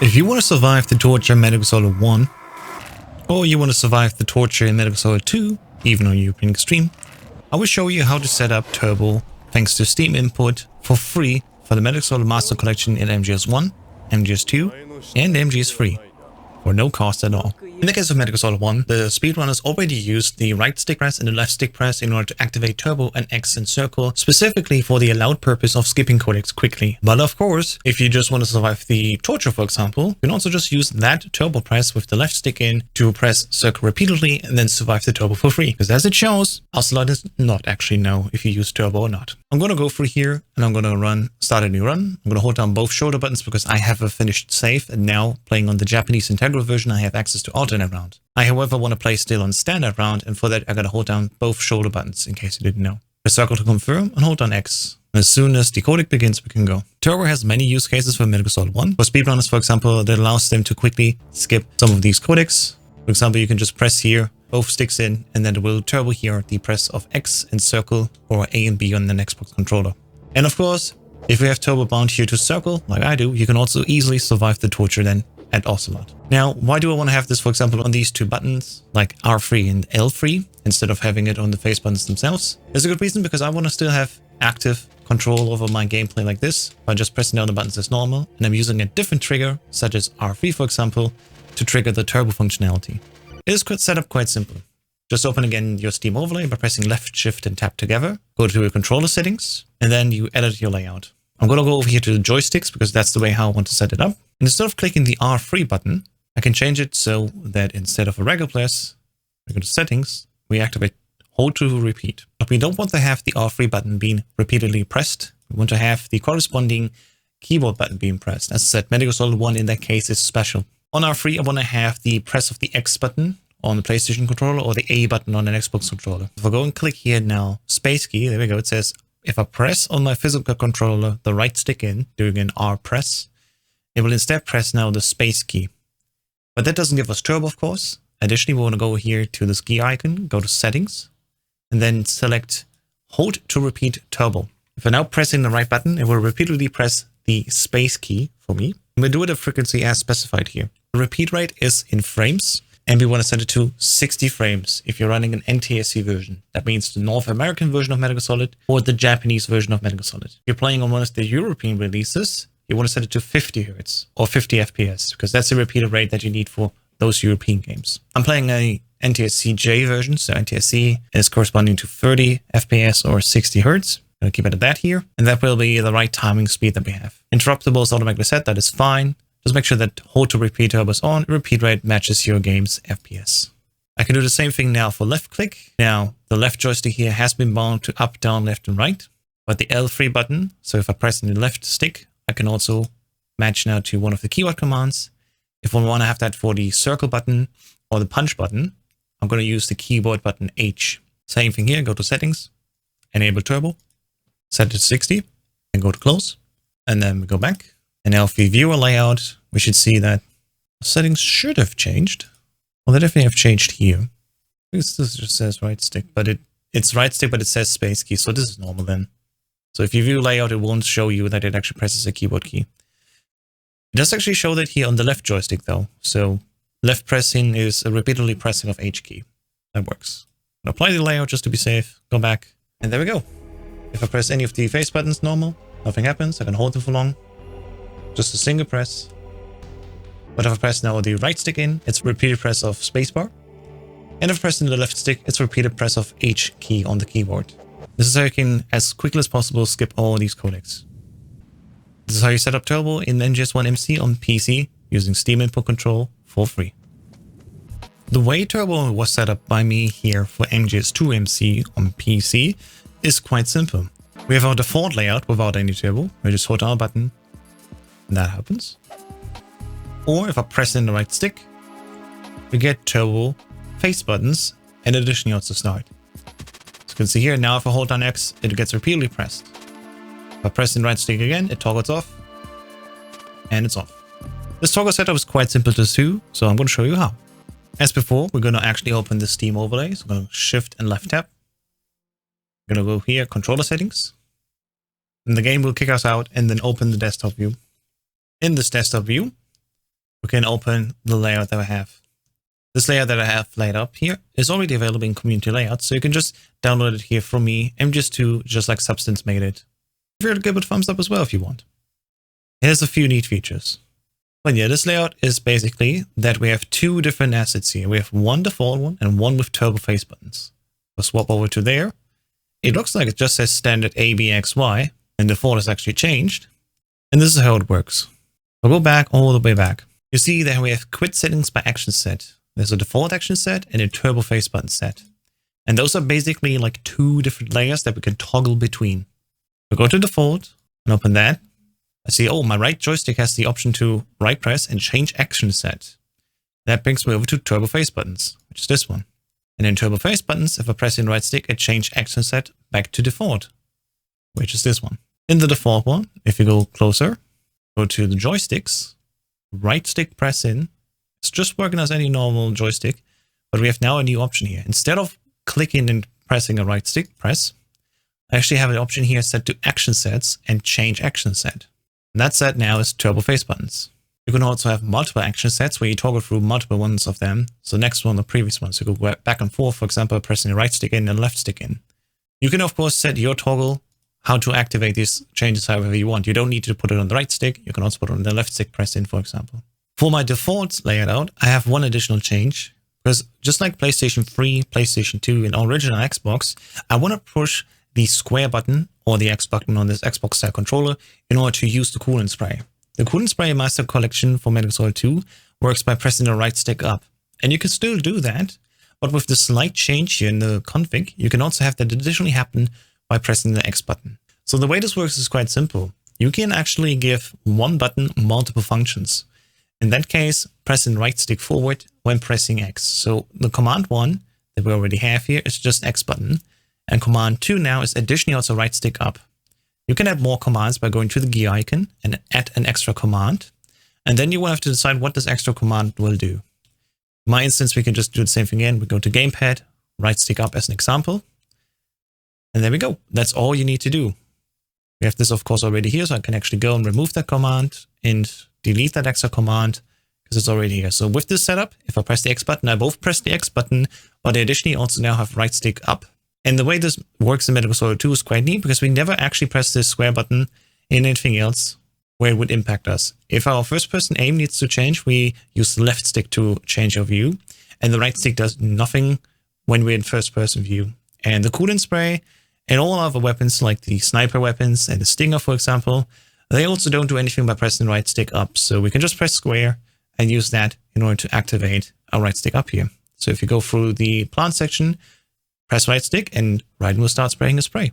If you want to survive the torture in Metal Gear Solid 1, or you want to survive the torture in Metal Gear Solid 2, even on European Extreme, I will show you how to set up Turbo thanks to Steam input for free for the Metal Gear Solid Master Collection in MGS1, MGS2 and MGS3 for no cost at all. In the case of Metal Gear Solid 1, the speedrunners already used the right stick press and the left stick press in order to activate Turbo and X and Circle, specifically for the allowed purpose of skipping codecs quickly. But of course, if you just want to survive the torture, for example, you can also just use that Turbo press with the left stick in to press Circle repeatedly and then survive the Turbo for free. Because as it shows, Ocelot does not actually know if you use Turbo or not. I'm going to go through here and I'm going to start a new run. I'm going to hold down both shoulder buttons because I have a finished save, and now playing on the Japanese Integral version, I have access to alternate round. I, however, want to play still on standard round, and for that I gotta hold down both shoulder buttons, in case you didn't know. Press circle to confirm and hold down X. As soon as the codec begins, we can go. Turbo has many use cases for Metal Gear Solid 1. For speedrunners, for example, that allows them to quickly skip some of these codecs. For example, you can just press here, both sticks in, and then it will turbo here the press of X and circle or A and B on the Xbox controller. And of course, if you have turbo bound here to circle, like I do, you can also easily survive the torture then at Ocelot. Now, why do I want to have this, for example, on these two buttons, like R3 and L3, instead of having it on the face buttons themselves? There's a good reason, because I want to still have active control over my gameplay like this, by just pressing down the buttons as normal, and I'm using a different trigger, such as R3, for example, to trigger the turbo functionality. It is set up quite simple. Just open again your Steam overlay by pressing left, shift, and tab together. Go to your controller settings, and then you edit your layout. I'm going to go over here to the joysticks, because that's the way how I want to set it up. And instead of clicking the R3 button, I can change it so that instead of a regular press, we go to settings, we activate hold to repeat. But we don't want to have the R3 button being repeatedly pressed. We want to have the corresponding keyboard button being pressed. As I said, Metal Gear Solid 1 in that case is special. On R3, I want to have the press of the X button on the PlayStation controller or the A button on an Xbox controller. If I go and click here now, space key, there we go, it says, if I press on my physical controller the right stick in, doing an R press, it will instead press now the space key. But that doesn't give us turbo, of course. Additionally, we want to go here to this key icon, go to settings, and then select hold to repeat turbo. If I'm now pressing the right button, it will repeatedly press the space key for me. And we'll do it at frequency as specified here. The repeat rate is in frames, and we want to set it to 60 frames if you're running an NTSC version. That means the North American version of Metal Gear Solid or the Japanese version of Metal Gear Solid. If you're playing on one of the European releases, you want to set it to 50 Hz or 50 FPS, because that's the repeated rate that you need for those European games. I'm playing a NTSC-J version, so NTSC is corresponding to 30 FPS or 60 Hz. I'm going to keep it at that here, and that will be the right timing speed that we have. Interruptible is automatically set, that is fine. Just make sure that hold to repeat turbo is on, repeat rate matches your game's FPS. I can do the same thing now for left click. Now, the left joystick here has been bound to up, down, left, and right, but the L3 button, so if I press in the left stick, I can also match now to one of the keyword commands. If I want to have that for the circle button or the punch button, I'm going to use the keyboard button H. Same thing here, go to settings, enable turbo, set it to 60, and go to close, and then we go back. And now if we view a layout, we should see that settings should have changed. Well, they definitely have changed here. Because this just says right stick, but it's right stick, but it says space key, so this is normal then. So if you view layout, it won't show you that it actually presses a keyboard key. It does actually show that here on the left joystick though. So left pressing is a repeatedly pressing of H key. That works. I'll apply the layout just to be safe, go back, and there we go. If I press any of the face buttons normal, nothing happens. I can hold them for long. Just a single press. But if I press now the right stick in, it's repeated press of spacebar. And if I press in the left stick, it's repeated press of H key on the keyboard. This is how you can, as quickly as possible, skip all these codecs. This is how you set up Turbo in MGS1 MC on PC using Steam input control for free. The way Turbo was set up by me here for MGS2 MC on PC is quite simple. We have our default layout without any turbo. We just hold down a button and that happens. Or if I press in the right stick, we get turbo face buttons and additionally also start. As you can see here, now if I hold down X, it gets repeatedly pressed. If I press in the right stick again, it toggles off and it's off. This toggle setup is quite simple to do, so I'm going to show you how. As before, we're going to actually open the Steam overlay. So I'm going to shift and left tab. I'm going to go here, controller settings. And the game will kick us out and then open the desktop view. In this desktop view, we can open the layout that I have. This layout that I have laid up here is already available in community layout, so you can just download it here from me, MGS2, just like Substance made it. Feel free to give it a thumbs up as well if you want. It has a few neat features. But yeah, this layout is basically that we have two different assets here. We have one default one and one with turbo face buttons. We'll swap over to there. It looks like it just says standard ABXY, and default is actually changed. And this is how it works. We'll go back all the way back. You see that we have quit settings by action set. There's a default action set and a turbo face button set. And those are basically like two different layers that we can toggle between. We'll go to default and open that. I see, oh, my right joystick has the option to right press and change action set. That brings me over to turbo face buttons, which is this one. And in turbo face buttons, if I press in right stick, it changes action set back to default, which is this one. In the default one, if you go closer, go to the joysticks, right stick press in. It's just working as any normal joystick, but we have now a new option here. Instead of clicking and pressing a right stick press, I actually have an option here set to action sets and change action set. And that set now is turbo face buttons. You can also have multiple action sets where you toggle through multiple ones of them. So next one, the previous one. So you go back and forth, for example, pressing the right stick in and left stick in. You can, of course, set your toggle how to activate these changes however you want. You don't need to put it on the right stick. You can also put it on the left stick press in, for example. For my default layout, I have one additional change. Because just like PlayStation 3, PlayStation 2, and original Xbox, I want to push the square button or the X button on this Xbox style controller in order to use the coolant spray. The coolant spray master collection for Metal Gear Solid 2 works by pressing the right stick up. And you can still do that, but with the slight change here in the config, you can also have that additionally happen by pressing the X button. So the way this works is quite simple. You can actually give one button multiple functions. In that case, pressing right stick forward when pressing X. So the command 1 that we already have here is just X button. And command 2 now is additionally also right stick up. You can add more commands by going to the gear icon and add an extra command. And then you will have to decide what this extra command will do. In my instance, we can just do the same thing again. We go to gamepad, right stick up as an example. And there we go. That's all you need to do. We have this, of course, already here. So I can actually go and remove that command and delete that extra command because it's already here. So with this setup, if I press the X button, I both press the X button, but I additionally also now have right stick up. And the way this works in Metal Gear Solid 2 is quite neat because we never actually press this square button in anything else where it would impact us. If our first person aim needs to change, we use the left stick to change our view. And the right stick does nothing when we're in first person view. And the coolant spray and all other weapons like the sniper weapons and the stinger, for example, they also don't do anything by pressing the right stick up. So we can just press square and use that in order to activate our right stick up here. So if you go through the plant section, press right stick and Raiden will start spraying a spray.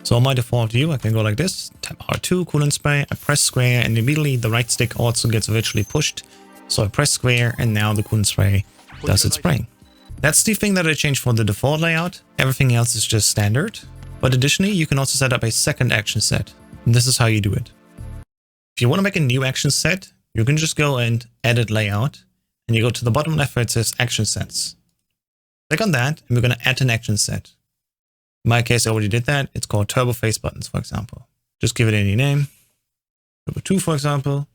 So on my default view, I can go like this, tap R2, coolant spray, I press square, and immediately the right stick also gets virtually pushed. So I press square, and now the coolant spray does its spraying. That's the thing that I changed for the default layout. Everything else is just standard. But additionally, you can also set up a second action set. And this is how you do it. If you want to make a new action set, you can just go and edit layout, and you go to the bottom left where it says action sets. Click on that, and we're going to add an action set. In my case, I already did that. It's called turbo face buttons, for example. Just give it any name. Turbo 2, for example.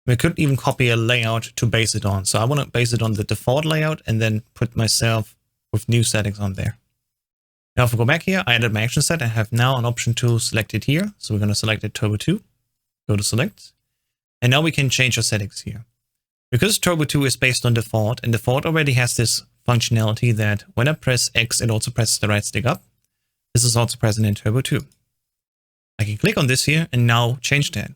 We could even copy a layout to base it on. So I want to base it on the default layout and then put myself with new settings on there. Now if we go back here, I added my action set. I have now an option to select it here. So we're going to select it Turbo 2. Go to select. And now we can change our settings here. Because Turbo 2 is based on default, and default already has this functionality that when I press X, it also presses the right stick up. This is also present in Turbo 2. I can click on this here and now change that.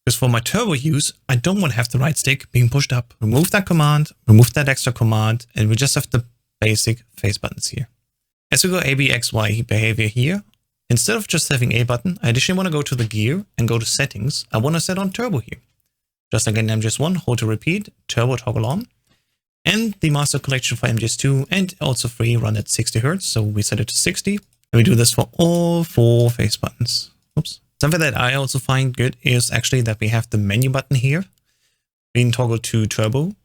Because for my turbo use, I don't want to have the right stick being pushed up. Remove that command, remove that extra command, and we just have the basic face buttons here. As we go A, B, X, Y behavior here, instead of just having A button, I additionally want to go to the gear and go to settings. I want to set on turbo here. Just like in MGS1, hold to repeat, turbo toggle on. And the master collection for MGS2 and also 3 run at 60 Hz. So we set it to 60. And we do this for all 4 face buttons. Oops. Something that I also find good is actually that we have the menu button here being toggled to turbo.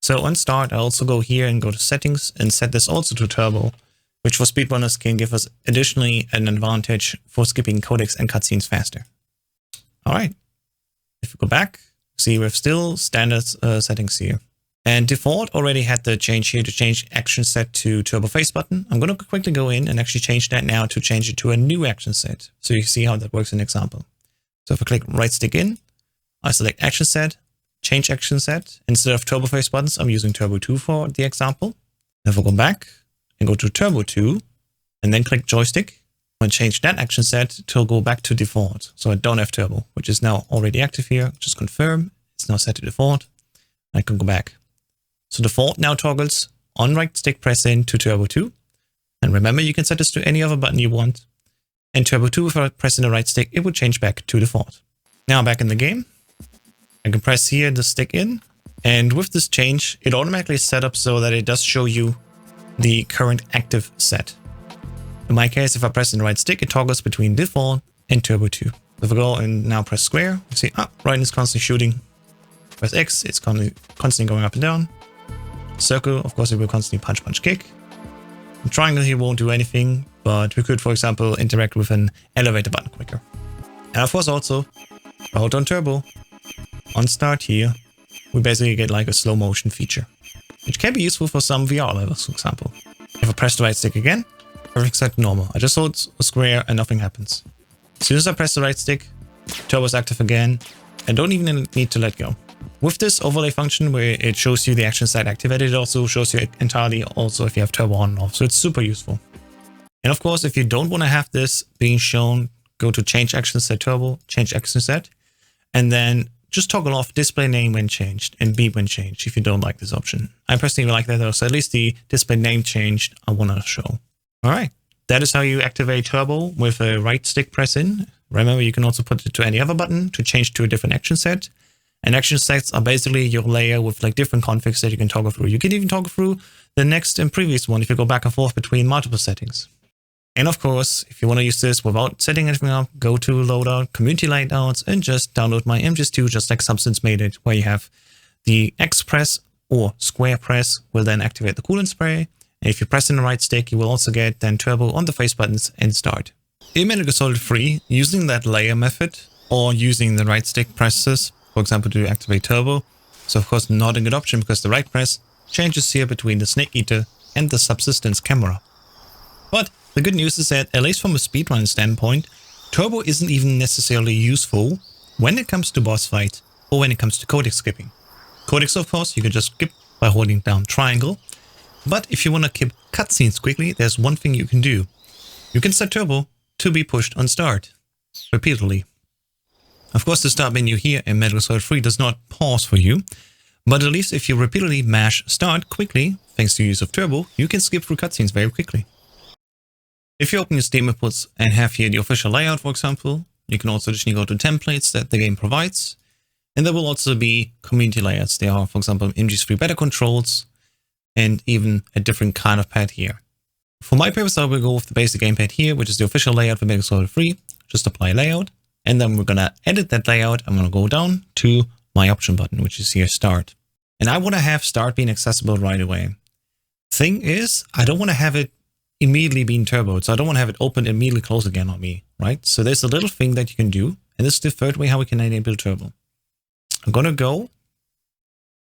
So on start, I also go here and go to settings and set this also to turbo, which for speedrunners can give us additionally an advantage for skipping codecs and cutscenes faster. All right. If we go back, See, we have still standard settings here. And default already had the change here to change action set to turbo face button. I'm going to quickly go in and actually change that now to change it to a new action set. So you see how that works in example. So if I click right stick in, I select action set, change action set. Instead of turbo face buttons, I'm using turbo 2 for the example. If I go back and go to turbo 2 and then click joystick, and change that action set to go back to default. So I don't have turbo, which is now already active here. Just confirm. It's now set to default. I can go back. So default now toggles on right stick press in to turbo 2. And remember, you can set this to any other button you want. And turbo 2, if I press in the right stick, it will change back to default. Now back in the game, I can press here the stick in. And with this change, it automatically is set up so that it does show you the current active set. In my case, if I press in the right stick, it toggles between default and turbo 2. If I go and now press square, you see, right is constantly shooting. Press X, it's constantly going up and down. Circle, of course, it will constantly punch, punch, kick. The triangle here won't do anything, but we could, for example, interact with an elevator button quicker. And of course, also, if I hold on turbo, on start here, we basically get like a slow motion feature, which can be useful for some VR levels, for example. If I press the right stick again, everything's like normal. I just hold a square and nothing happens. As soon as I press the right stick, turbo is active again and don't even need to let go. With this overlay function where it shows you the action set activated, it also shows you entirely also if you have turbo on and off. So it's super useful. And of course, if you don't want to have this being shown, go to change action set turbo, change action set, and then just toggle off display name when changed and beep when changed if you don't like this option. I personally like that though, so at least the display name changed I want to show. All right, that is how you activate turbo with a right stick press in. Remember, you can also put it to any other button to change to a different action set. And action sets are basically your layer with like different configs that you can toggle through. You can even toggle through the next and previous one if you go back and forth between multiple settings. And of course, if you want to use this without setting anything up, go to Loadout, Community Layouts, and just download my MGS2, just like Substance made it, where you have the X press or square press will then activate the coolant spray. And if you press in the right stick, you will also get then turbo on the face buttons and start. In Metal Gear Solid 3, using that layer method or using the right stick presses, for example, to activate turbo, so of course not a good option because the right press changes here between the Snake Eater and the Subsistence camera. But the good news is that, at least from a speedrun standpoint, turbo isn't even necessarily useful when it comes to boss fight or when it comes to codec skipping. Codecs, of course, you can just skip by holding down triangle. But if you want to skip cutscenes quickly, there's one thing you can do. You can set turbo to be pushed on start repeatedly. Of course, the start menu here in Metal Gear Solid 3 does not pause for you, but at least if you repeatedly mash start quickly, thanks to use of turbo, you can skip through cutscenes very quickly. If you open your Steam inputs and have here the official layout, for example, you can also additionally go to templates that the game provides. And there will also be community layouts. There are, for example, MGS3 beta controls and even a different kind of pad here. For my purpose, I will go with the basic gamepad here, which is the official layout for Metal Gear Solid 3. Just apply layout. And then we're going to edit that layout. I'm going to go down to my option button, which is here, start. And I want to have start being accessible right away. Thing is, I don't want to have it immediately being turboed. So I don't want to have it open and immediately close again on me, right? So there's a little thing that you can do. And this is the third way how we can enable turbo. I'm going to go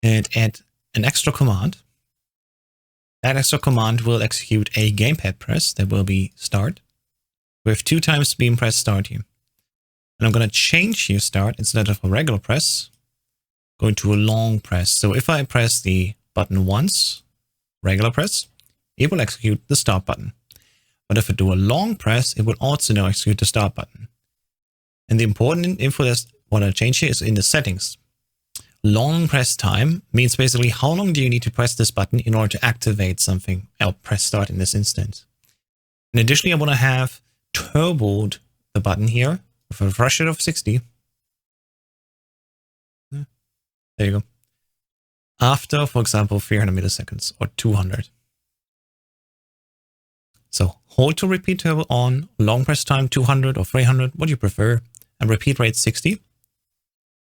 and add an extra command. That extra command will execute a gamepad press that will be start with 2 times being press start here. And I'm going to change here start instead of a regular press, going to a long press. So if I press the button once, regular press, it will execute the start button. But if I do a long press, it will also now execute the start button. And the important info that's what I change here is in the settings. Long press time means basically how long do you need to press this button in order to activate something. I'll press start in this instance. And additionally, I want to have turboed the button here with a refresh rate of 60. There you go. After, for example, 300 milliseconds or 200. So hold to repeat turbo on, long press time 200 or 300, what do you prefer, and repeat rate 60.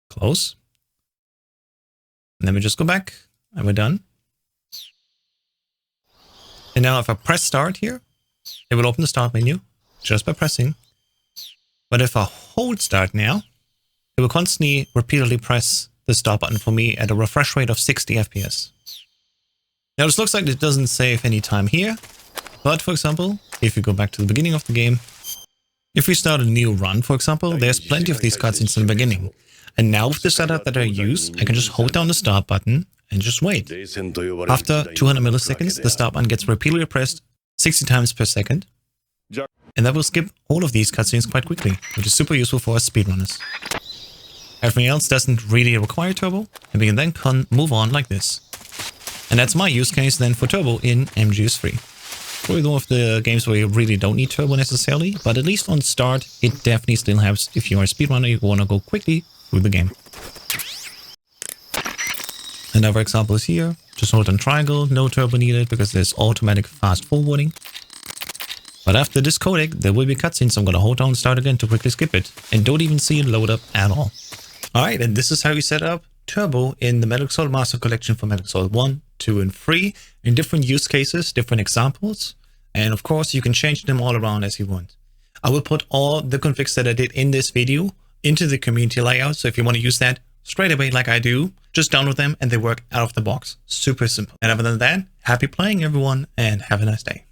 Close. And then we just go back and we're done. And now if I press start here, it will open the start menu just by pressing. But if I hold start now, it will constantly repeatedly press the start button for me at a refresh rate of 60 FPS. Now this looks like it doesn't save any time here, but for example, if you go back to the beginning of the game, if we start a new run, for example, there's plenty of these cutscenes in the beginning. And now with the setup that I use, I can just hold down the start button and just wait. After 200 milliseconds, the start button gets repeatedly pressed 60 times per second. And that will skip all of these cutscenes quite quickly, which is super useful for us speedrunners. Everything else doesn't really require turbo, and we can then move on like this. And that's my use case then for turbo in MGS3. Probably one of the games where you really don't need turbo necessarily, but at least on start, it definitely still helps if you're a speedrunner, you want to go quickly through the game. Another example is here. Just hold on triangle, no turbo needed because there's automatic fast forwarding. But after this codec, there will be cutscenes, so I'm going to hold down start again to quickly skip it. And don't even see it load up at all. Alright, and this is how you set up turbo in the Metal Gear Solid Master Collection for Metal Gear Solid 1, 2, and 3 in different use cases, different examples. And of course, you can change them all around as you want. I will put all the configs that I did in this video into the community layout. So if you want to use that straight away like I do, just download them and they work out of the box. Super simple. And other than that, happy playing everyone and have a nice day.